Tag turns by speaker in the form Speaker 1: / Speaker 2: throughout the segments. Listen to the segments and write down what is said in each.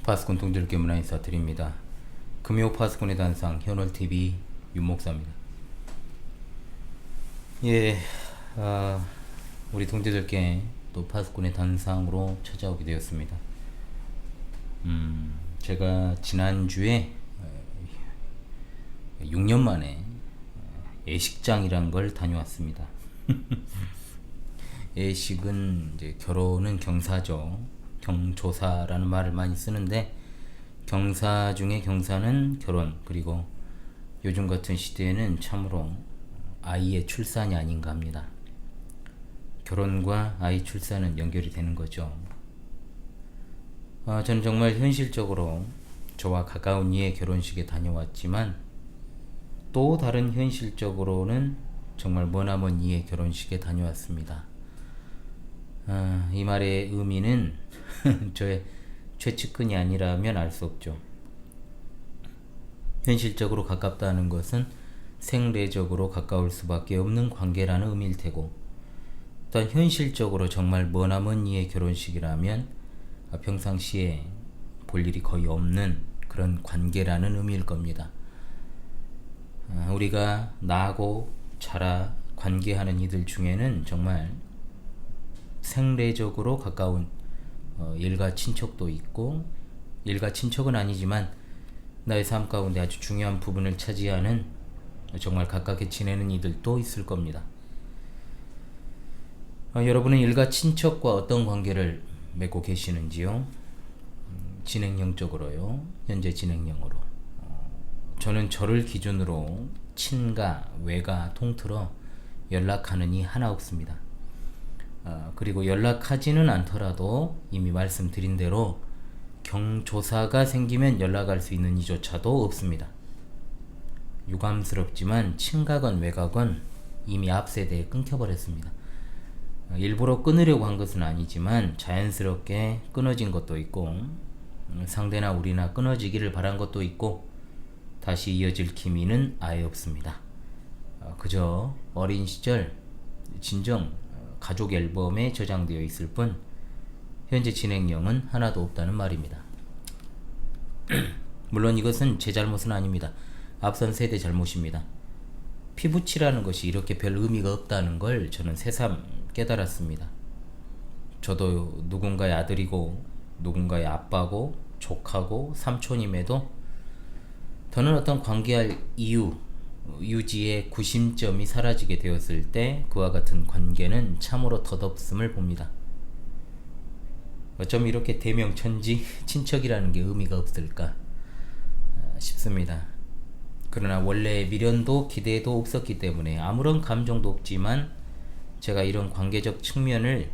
Speaker 1: 파수꾼 동절께 문화 인사 드립니다. 금요 파수꾼의 단상 현월TV 윤목사입니다. 예, 우리 동지들께 또 파수꾼의 단상으로 찾아오게 되었습니다. 제가 지난주에 6년 만에 예식장이란 걸 다녀왔습니다. 예식은 이제 결혼은 경사죠. 경조사라는 말을 많이 쓰는데 경사 중에 경사는 결혼, 그리고 요즘 같은 시대에는 참으로 아이의 출산이 아닌가 합니다. 결혼과 아이 출산은 연결이 되는 거죠. 저는 정말 현실적으로 저와 가까운 이의 결혼식에 다녀왔지만 또 다른 현실적으로는 정말 머나먼 이의 결혼식에 다녀왔습니다. 이 말의 의미는 저의 최측근이 아니라면 알 수 없죠. 현실적으로 가깝다는 것은 생례적으로 가까울 수밖에 없는 관계라는 의미일 테고, 또한 현실적으로 정말 머나먼 이의 결혼식이라면 평상시에 볼 일이 거의 없는 그런 관계라는 의미일 겁니다. 우리가 나고 자라 관계하는 이들 중에는 정말 생례적으로 가까운 일가 친척도 있고, 일가 친척은 아니지만 나의 삶 가운데 아주 중요한 부분을 차지하는 정말 가깝게 지내는 이들도 있을 겁니다. 여러분은 일가 친척과 어떤 관계를 맺고 계시는지요? 진행형적으로요. 현재 진행형으로. 저는 저를 기준으로 친가, 외가 통틀어 연락하는 이 하나 없습니다. 그리고 연락하지는 않더라도 이미 말씀드린 대로 경조사가 생기면 연락할 수 있는 이조차도 없습니다. 유감스럽지만 친가건 외가건 이미 앞세대에 끊겨버렸습니다. 일부러 끊으려고 한 것은 아니지만 자연스럽게 끊어진 것도 있고, 상대나 우리나 끊어지기를 바란 것도 있고, 다시 이어질 기미는 아예 없습니다. 그저 어린 시절 진정 가족 앨범에 저장되어 있을 뿐 현재 진행형은 하나도 없다는 말입니다. 물론 이것은 제 잘못은 아닙니다. 앞선 세대 잘못입니다. 피부치라는 것이 이렇게 별 의미가 없다는 걸 저는 새삼 깨달았습니다. 저도 누군가의 아들이고 누군가의 아빠고 조카고 삼촌임에도 더는 어떤 관계할 이유, 유지의 구심점이 사라지게 되었을 때 그와 같은 관계는 참으로 덧없음을 봅니다. 어쩜 이렇게 대명천지 친척이라는 게 의미가 없을까 싶습니다. 그러나 원래 미련도 기대도 없었기 때문에 아무런 감정도 없지만 제가 이런 관계적 측면을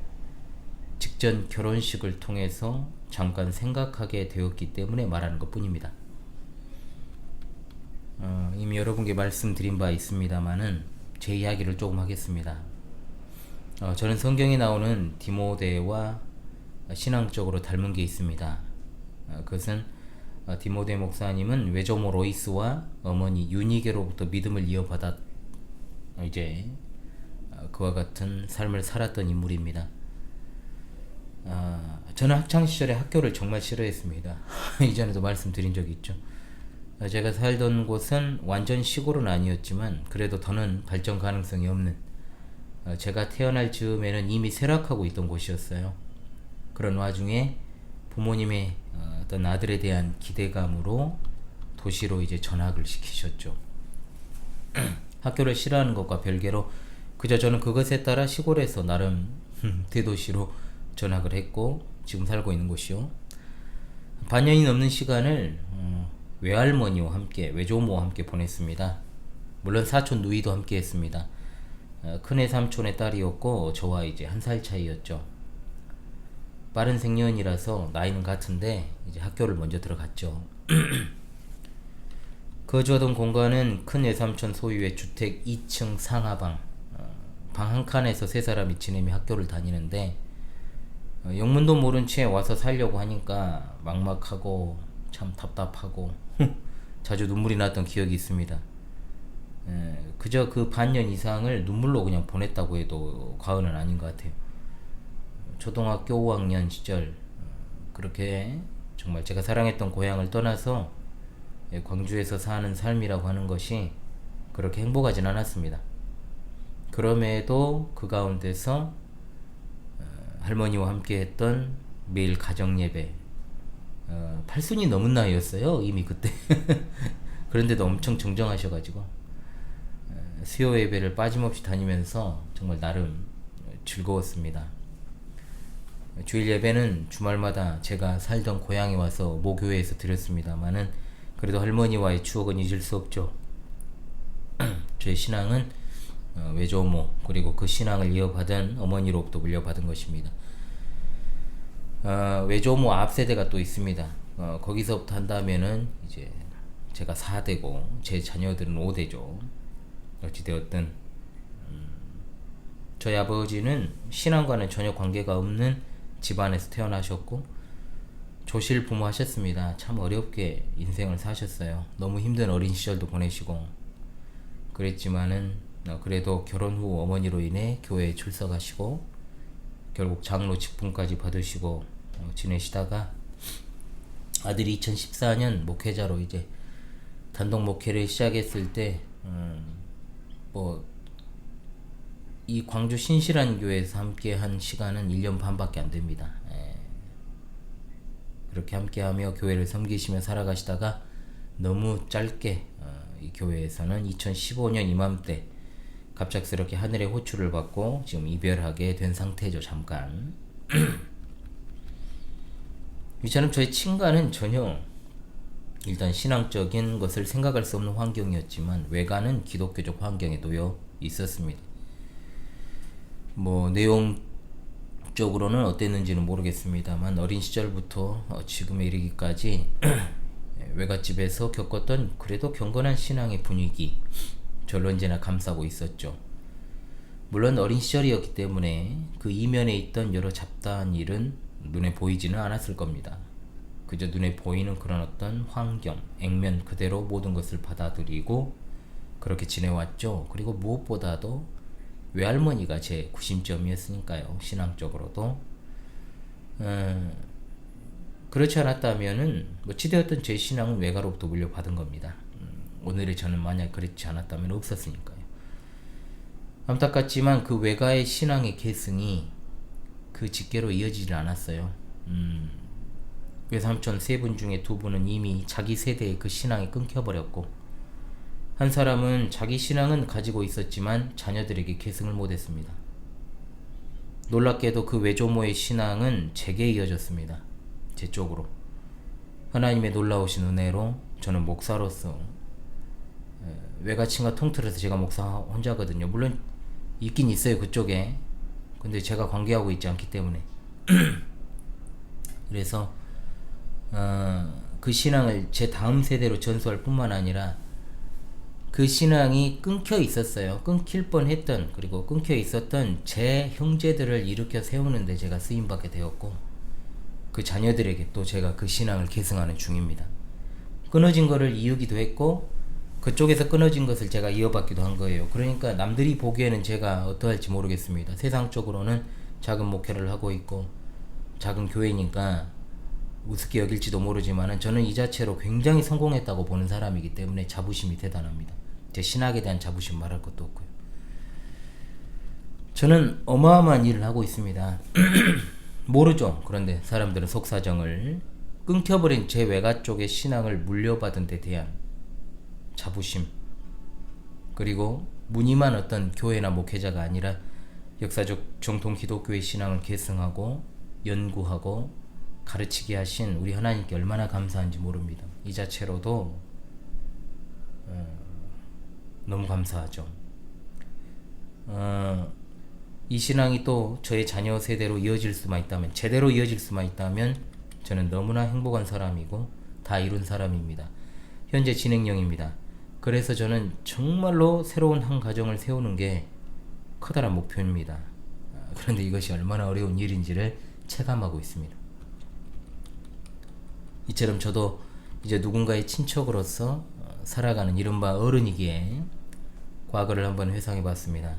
Speaker 1: 직전 결혼식을 통해서 잠깐 생각하게 되었기 때문에 말하는 것 뿐입니다. 이미 여러분께 말씀드린 바 있습니다만은 제 이야기를 조금 하겠습니다. 저는 성경에 나오는 디모데와 신앙적으로 닮은 게 있습니다. 그것은 디모데 목사님은 외조모 로이스와 어머니 유니게로부터 믿음을 이어받아 이제 그와 같은 삶을 살았던 인물입니다. 저는 학창시절에 학교를 정말 싫어했습니다. 이전에도 말씀드린 적이 있죠. 제가 살던 곳은 완전 시골은 아니었지만 그래도 더는 발전 가능성이 없는, 제가 태어날 즈음에는 이미 쇠락하고 있던 곳이었어요. 그런 와중에 부모님의 어떤 아들에 대한 기대감으로 도시로 이제 전학을 시키셨죠. 학교를 싫어하는 것과 별개로 그저 저는 그것에 따라 시골에서 나름 대도시로 전학을 했고 지금 살고 있는 곳이요. 반년이 넘는 시간을 외할머니와 함께, 외조모와 함께 보냈습니다. 물론 사촌 누이도 함께 했습니다. 큰애 삼촌의 딸이었고 저와 이제 1살 차이였죠. 빠른 생년이라서 나이는 같은데 이제 학교를 먼저 들어갔죠. 거주하던 공간은 큰 외삼촌 소유의 주택 2층 상하방, 방 한 칸에서 3사람이 지내며 학교를 다니는데 영문도 모른 채 와서 살려고 하니까 막막하고 참 답답하고 자주 눈물이 났던 기억이 있습니다. 그저 그 반년 이상을 눈물로 그냥 보냈다고 해도 과언은 아닌 것 같아요. 초등학교 5학년 시절 그렇게 정말 제가 사랑했던 고향을 떠나서 광주에서 사는 삶이라고 하는 것이 그렇게 행복하진 않았습니다. 그럼에도 그 가운데서 할머니와 함께 했던 매일 가정예배, 8순이 넘은 나이였어요 이미 그때. 그런데도 엄청 정정하셔가지고 수요 예배를 빠짐없이 다니면서 정말 나름 즐거웠습니다. 주일 예배는 주말마다 제가 살던 고향에 와서 모교회에서 드렸습니다만은 그래도 할머니와의 추억은 잊을 수 없죠. 저의 신앙은 외조모 그리고 그 신앙을 이어받은 어머니로부터 물려받은 것입니다. 외조모 앞 세대가 또 있습니다. 거기서부터 한다면은 이제 제가 4대고 제 자녀들은 5대죠. 어찌되었든 저희 아버지는 신앙과는 전혀 관계가 없는 집안에서 태어나셨고 조실 부모 하셨습니다. 참 어렵게 인생을 사셨어요. 너무 힘든 어린 시절도 보내시고 그랬지만은 그래도 결혼 후 어머니로 인해 교회에 출석하시고 결국 장로 직분까지 받으시고 지내시다가 아들이 2014년 목회자로 이제 단독 목회를 시작했을 때 이 광주 신실한 교회에서 함께 한 시간은 1년 반밖에 안 됩니다. 그렇게 함께하며 교회를 섬기시며 살아가시다가 너무 짧게 이 교회에서는 2015년 이맘때 갑작스럽게 하늘의 호출을 받고 지금 이별하게 된 상태죠. 잠깐. 이처럼 저희 친가는 전혀 일단 신앙적인 것을 생각할 수 없는 환경이었지만 외가는 기독교적 환경에 놓여 있었습니다. 내용적으로는 어땠는지는 모르겠습니다만 어린 시절부터 지금에 이르기까지 외갓집에서 겪었던 그래도 경건한 신앙의 분위기 저를 언제나 감싸고 있었죠. 물론 어린 시절이었기 때문에 그 이면에 있던 여러 잡다한 일은 눈에 보이지는 않았을 겁니다. 그저 눈에 보이는 그런 어떤 환경, 액면 그대로 모든 것을 받아들이고 그렇게 지내왔죠. 그리고 무엇보다도 외할머니가 제 구심점이었으니까요. 신앙적으로도. 그렇지 않았다면은 어찌되었든 제 신앙은 외가로부터 물려받은 겁니다. 오늘의 저는 만약 그렇지 않았다면 없었으니까요. 안타깝지만 그 외가의 신앙의 계승이 그 직계로 이어지질 않았어요. 외삼촌 3분 중에 2분은 이미 자기 세대의 그 신앙이 끊겨버렸고 한 사람은 자기 신앙은 가지고 있었지만 자녀들에게 계승을 못했습니다. 놀랍게도 그 외조모의 신앙은 제게 이어졌습니다. 제 쪽으로. 하나님의 놀라우신 은혜로 저는 목사로서 외가친가 통틀어서 제가 목사 혼자거든요. 물론 있긴 있어요 그쪽에. 근데 제가 관계하고 있지 않기 때문에 그래서 그 신앙을 제 다음 세대로 전수할 뿐만 아니라 그 신앙이 끊겨 있었어요. 끊길 뻔했던 그리고 끊겨 있었던 제 형제들을 일으켜 세우는데 제가 쓰임받게 되었고 그 자녀들에게 또 제가 그 신앙을 계승하는 중입니다. 끊어진 거를 이으기도 했고 그쪽에서 끊어진 것을 제가 이어받기도 한 거예요. 그러니까 남들이 보기에는 제가 어떠할지 모르겠습니다. 세상적으로는 작은 목회를 하고 있고 작은 교회니까 우습게 여길지도 모르지만 저는 이 자체로 굉장히 성공했다고 보는 사람이기 때문에 자부심이 대단합니다. 제 신학에 대한 자부심 말할 것도 없고요. 저는 어마어마한 일을 하고 있습니다. 모르죠. 그런데 사람들은 속사정을 끊겨버린 제 외가 쪽의 신앙을 물려받은 데 대한 자부심 그리고 무늬만 어떤 교회나 목회자가 아니라 역사적 정통 기독교의 신앙을 계승하고 연구하고 가르치게 하신 우리 하나님께 얼마나 감사한지 모릅니다. 이 자체로도 너무 감사하죠. 이 신앙이 또 저의 자녀 세대로 이어질 수만 있다면 제대로 이어질 수만 있다면 저는 너무나 행복한 사람이고 다 이룬 사람입니다. 현재 진행형입니다. 그래서 저는 정말로 새로운 한 가정을 세우는 게 커다란 목표입니다. 그런데 이것이 얼마나 어려운 일인지를 체감하고 있습니다. 이처럼 저도 이제 누군가의 친척으로서 살아가는 이른바 어른이기에 과거를 한번 회상해 봤습니다.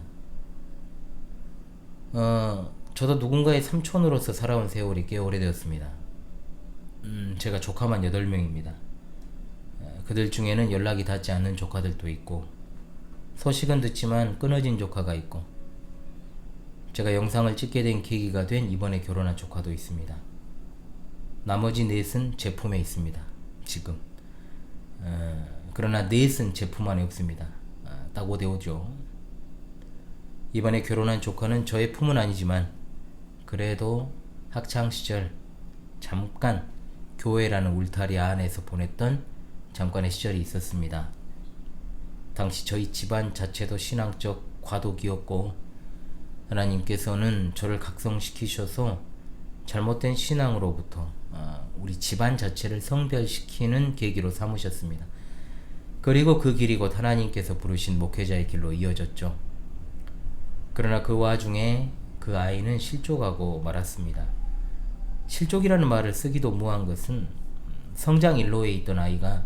Speaker 1: 저도 누군가의 삼촌으로서 살아온 세월이 꽤 오래되었습니다. 제가 조카만 8명입니다. 그들 중에는 연락이 닿지 않는 조카들도 있고 소식은 듣지만 끊어진 조카가 있고 제가 영상을 찍게 된 계기가 된 이번에 결혼한 조카도 있습니다. 나머지 넷은 제품에 있습니다. 지금. 그러나 넷은 제품 안에 없습니다. 딱 5대5죠. 이번에 결혼한 조카는 저의 품은 아니지만 그래도 학창시절 잠깐 교회라는 울타리 안에서 보냈던 잠깐의 시절이 있었습니다. 당시 저희 집안 자체도 신앙적 과도기였고 하나님께서는 저를 각성시키셔서 잘못된 신앙으로부터 우리 집안 자체를 성별시키는 계기로 삼으셨습니다. 그리고 그 길이 곧 하나님께서 부르신 목회자의 길로 이어졌죠. 그러나 그 와중에 그 아이는 실족하고 말았습니다. 실족이라는 말을 쓰기도 무한 것은 성장 일로에 있던 아이가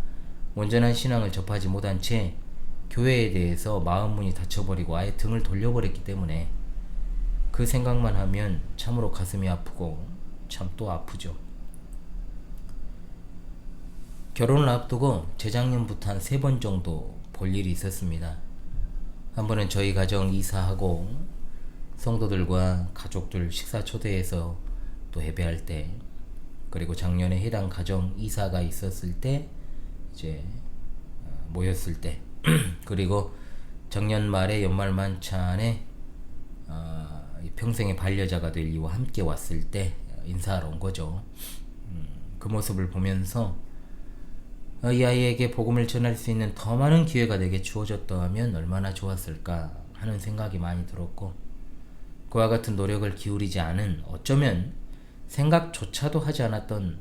Speaker 1: 온전한 신앙을 접하지 못한 채 교회에 대해서 마음문이 닫혀버리고 아예 등을 돌려버렸기 때문에 그 생각만 하면 참으로 가슴이 아프고 참 또 아프죠. 결혼을 앞두고 재작년부터 한 3번 정도 볼 일이 있었습니다. 한 번은 저희 가정 이사하고 성도들과 가족들 식사 초대해서 또 예배할 때, 그리고 작년에 해당 가정 이사가 있었을 때 이제 모였을 때 그리고 작년 말에 연말 만찬에 평생의 반려자가 될 이와 함께 왔을 때 인사하러 온 거죠. 그 모습을 보면서 이 아이에게 복음을 전할 수 있는 더 많은 기회가 내게 주어졌다면 얼마나 좋았을까 하는 생각이 많이 들었고, 그와 같은 노력을 기울이지 않은, 어쩌면 생각조차도 하지 않았던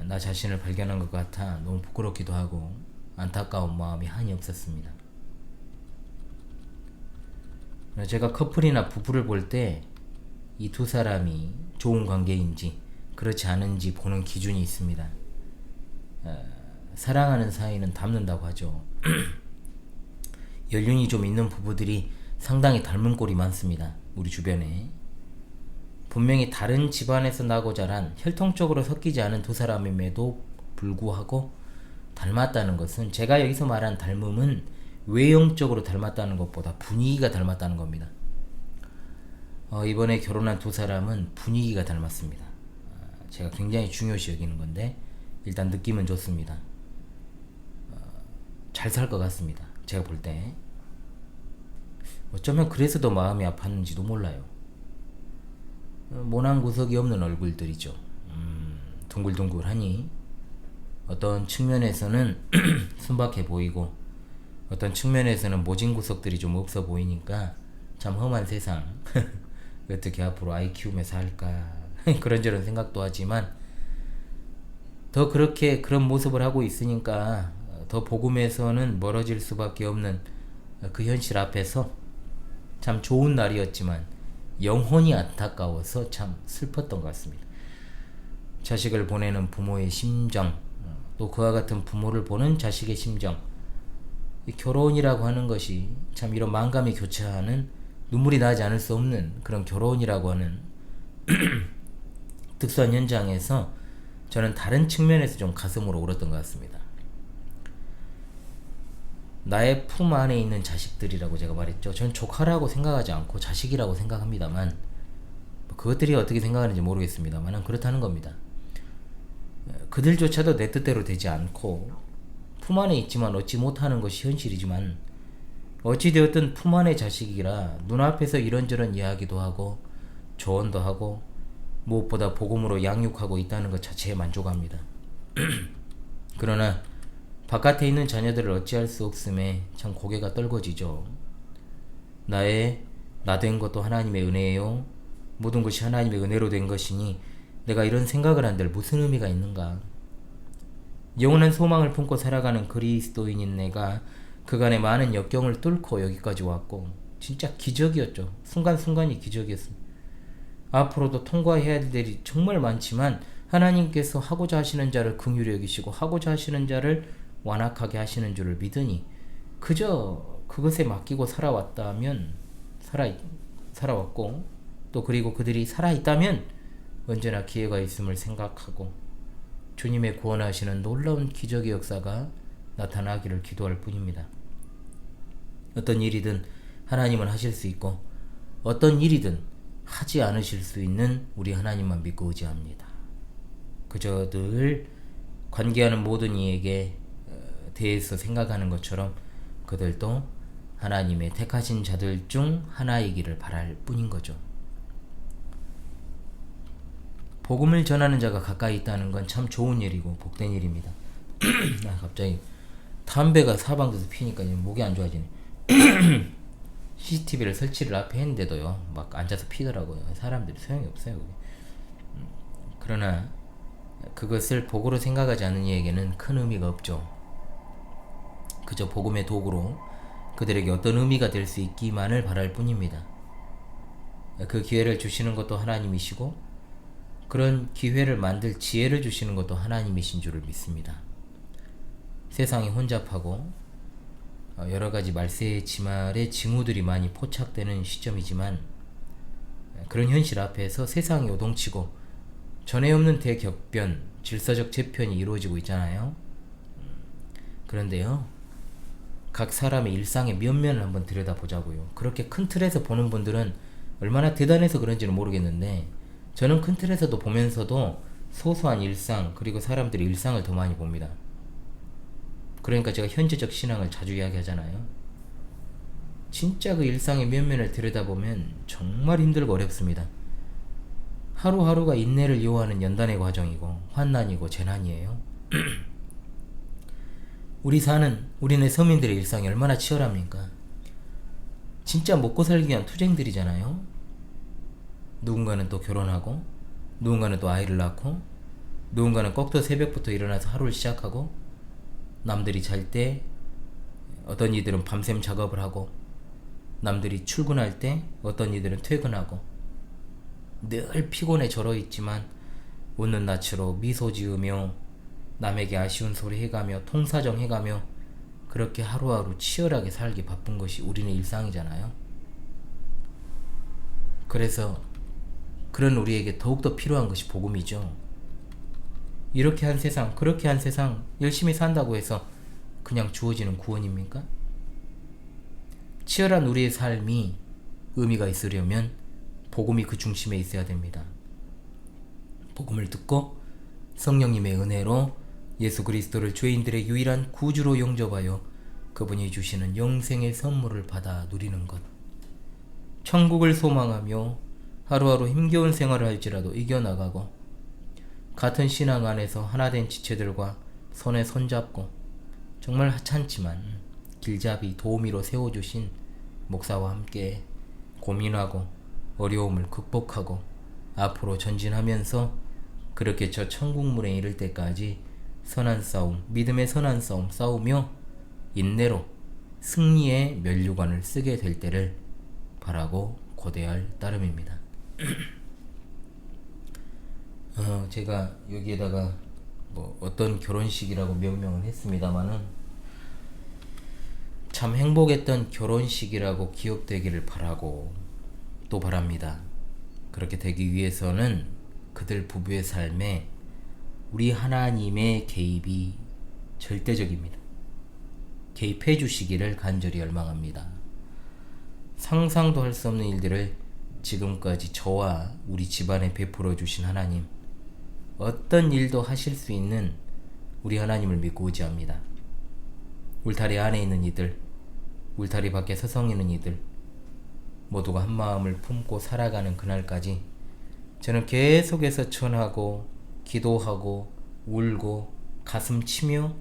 Speaker 1: 나 자신을 발견한 것 같아 너무 부끄럽기도 하고 안타까운 마음이 한이 없었습니다. 제가 커플이나 부부를 볼 때 이 두 사람이 좋은 관계인지 그렇지 않은지 보는 기준이 있습니다. 사랑하는 사이는 닮는다고 하죠. 연륜이 좀 있는 부부들이 상당히 닮은 꼴이 많습니다. 우리 주변에. 분명히 다른 집안에서 나고 자란 혈통적으로 섞이지 않은 두 사람임에도 불구하고 닮았다는 것은, 제가 여기서 말한 닮음은 외형적으로 닮았다는 것보다 분위기가 닮았다는 겁니다. 이번에 결혼한 두 사람은 분위기가 닮았습니다. 제가 굉장히 중요시 여기는 건데 일단 느낌은 좋습니다. 잘 살 것 같습니다. 제가 볼 때. 어쩌면 그래서 더 마음이 아팠는지도 몰라요. 모난 구석이 없는 얼굴들이죠. 둥글둥글하니 어떤 측면에서는 순박해 보이고 어떤 측면에서는 모진 구석들이 좀 없어 보이니까 참 험한 세상. 어떻게 앞으로 아이 키우면서 할까 그런저런 생각도 하지만 더 그렇게 그런 모습을 하고 있으니까 더 복음에서는 멀어질 수밖에 없는 그 현실 앞에서 참 좋은 날이었지만 영혼이 안타까워서 참 슬펐던 것 같습니다. 자식을 보내는 부모의 심정, 또 그와 같은 부모를 보는 자식의 심정, 이 결혼이라고 하는 것이 참 이런 만감이 교차하는, 눈물이 나지 않을 수 없는 그런 결혼이라고 하는 특수한 현장에서 저는 다른 측면에서 좀 가슴으로 울었던 것 같습니다. 나의 품 안에 있는 자식들이라고 제가 말했죠. 전 조카라고 생각하지 않고 자식이라고 생각합니다만, 그것들이 어떻게 생각하는지 모르겠습니다만 그렇다는 겁니다. 그들조차도 내 뜻대로 되지 않고 품 안에 있지만 얻지 못하는 것이 현실이지만, 어찌되었든 품 안의 자식이라 눈앞에서 이런저런 이야기도 하고 조언도 하고 무엇보다 복음으로 양육하고 있다는 것 자체에 만족합니다. 그러나 바깥에 있는 자녀들을 어찌할 수 없음에 참 고개가 떨궈지죠. 나 된 것도 하나님의 은혜예요. 모든 것이 하나님의 은혜로 된 것이니 내가 이런 생각을 한들 무슨 의미가 있는가. 영원한 소망을 품고 살아가는 그리스도인인 내가 그간의 많은 역경을 뚫고 여기까지 왔고 진짜 기적이었죠. 순간순간이 기적이었습니다. 앞으로도 통과해야 될 일이 정말 많지만 하나님께서 하고자 하시는 자를 긍휼히 여기시고 하고자 하시는 자를 완악하게 하시는 줄을 믿으니 그저 그것에 맡기고 살아왔다면 살아왔고, 또 그리고 그들이 살아있다면 언제나 기회가 있음을 생각하고 주님의 구원하시는 놀라운 기적의 역사가 나타나기를 기도할 뿐입니다. 어떤 일이든 하나님은 하실 수 있고 어떤 일이든 하지 않으실 수 있는 우리 하나님만 믿고 의지합니다. 그저 늘 관계하는 모든 이에게 대해서 생각하는 것처럼 그들도 하나님의 택하신 자들 중 하나이기를 바랄 뿐인 거죠. 복음을 전하는 자가 가까이 있다는 건 참 좋은 일이고 복된 일입니다. 갑자기 담배가 사방에서 피니까 목이 안 좋아지네. CCTV를 설치를 앞에 했는데도요 막 앉아서 피더라고요. 사람들이 소용이 없어요. 그게. 그러나 그것을 복으로 생각하지 않는 이에게는 큰 의미가 없죠. 그저 복음의 도구로 그들에게 어떤 의미가 될 수 있기만을 바랄 뿐입니다. 그 기회를 주시는 것도 하나님이시고 그런 기회를 만들 지혜를 주시는 것도 하나님이신 줄을 믿습니다. 세상이 혼잡하고 여러가지 말세의 지말의 징후들이 많이 포착되는 시점이지만 그런 현실 앞에서 세상이 요동치고 전에 없는 대격변, 질서적 재편이 이루어지고 있잖아요. 그런데요, 각 사람의 일상의 면면을 한번 들여다보자고요. 그렇게 큰 틀에서 보는 분들은 얼마나 대단해서 그런지는 모르겠는데 저는 큰 틀에서도 보면서도 소소한 일상 그리고 사람들의 일상을 더 많이 봅니다. 그러니까 제가 현재적 신앙을 자주 이야기하잖아요. 진짜 그 일상의 면면을 들여다보면 정말 힘들고 어렵습니다. 하루하루가 인내를 요하는 연단의 과정이고 환난이고 재난이에요. 우리네 서민들의 일상이 얼마나 치열합니까? 진짜 먹고 살기 위한 투쟁들이잖아요. 누군가는 또 결혼하고 누군가는 또 아이를 낳고 누군가는 꼭두 새벽부터 일어나서 하루를 시작하고 남들이 잘 때 어떤 이들은 밤샘 작업을 하고 남들이 출근할 때 어떤 이들은 퇴근하고 늘 피곤에 절어있지만 웃는 낯으로 미소 지으며 남에게 아쉬운 소리 해가며 통사정 해가며 그렇게 하루하루 치열하게 살기 바쁜 것이 우리의 일상이잖아요. 그래서 그런 우리에게 더욱더 필요한 것이 복음이죠. 이렇게 한 세상, 그렇게 한 세상 열심히 산다고 해서 그냥 주어지는 구원입니까? 치열한 우리의 삶이 의미가 있으려면 복음이 그 중심에 있어야 됩니다. 복음을 듣고 성령님의 은혜로 예수 그리스도를 죄인들의 유일한 구주로 영접하여 그분이 주시는 영생의 선물을 받아 누리는 것. 천국을 소망하며 하루하루 힘겨운 생활을 할지라도 이겨나가고 같은 신앙 안에서 하나된 지체들과 손에 손잡고 정말 하찮지만 길잡이 도우미로 세워주신 목사와 함께 고민하고 어려움을 극복하고 앞으로 전진하면서 그렇게 저 천국문에 이를 때까지 선한 싸움, 믿음의 선한 싸움 싸우며 인내로 승리의 면류관을 쓰게 될 때를 바라고 고대할 따름입니다. 제가 여기에다가 뭐 어떤 결혼식이라고 명명을 했습니다마는 참 행복했던 결혼식이라고 기억되기를 바라고 또 바랍니다. 그렇게 되기 위해서는 그들 부부의 삶에 우리 하나님의 개입이 절대적입니다. 개입해 주시기를 간절히 열망합니다. 상상도 할 수 없는 일들을 지금까지 저와 우리 집안에 베풀어 주신 하나님, 어떤 일도 하실 수 있는 우리 하나님을 믿고 의지합니다. 울타리 안에 있는 이들, 울타리 밖에 서성이는 이들 모두가 한 마음을 품고 살아가는 그날까지 저는 계속해서 전하고 기도하고 울고 가슴 치며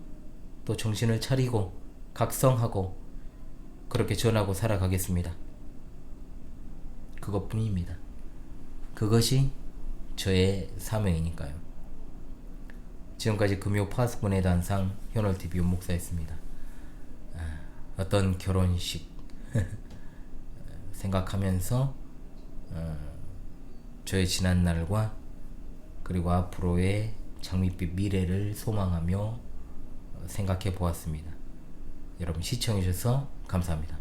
Speaker 1: 또 정신을 차리고 각성하고 그렇게 전하고 살아가겠습니다. 그것뿐입니다. 그것이 저의 사명이니까요. 지금까지 금요 파수꾼의 단상 현월TV 윤목사였습니다. 어떤 결혼식 생각하면서 저의 지난날과 그리고 앞으로의 장밋빛 미래를 소망하며 생각해 보았습니다. 여러분 시청해 주셔서 감사합니다.